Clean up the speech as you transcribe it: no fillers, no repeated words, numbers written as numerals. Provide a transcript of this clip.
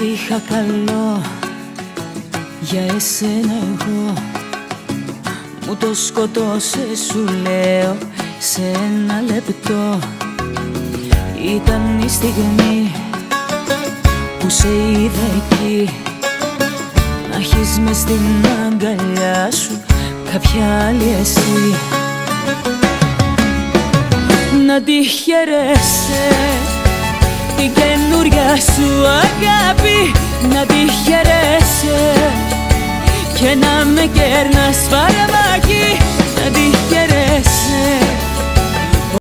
Ό,τι είχα καλό για εσένα εγώ μου το σκοτώσε, σου λέω, σε ένα λεπτό. Ήταν η στιγμή που σε είδα εκεί, να έχεις μες στην αγκαλιά σου κάποια άλλη εσύ. Να τη χαιρέσαι την καινούρια σου αγάπη, να τη χαιρέσαι και να με κέρνας φαρμάκι.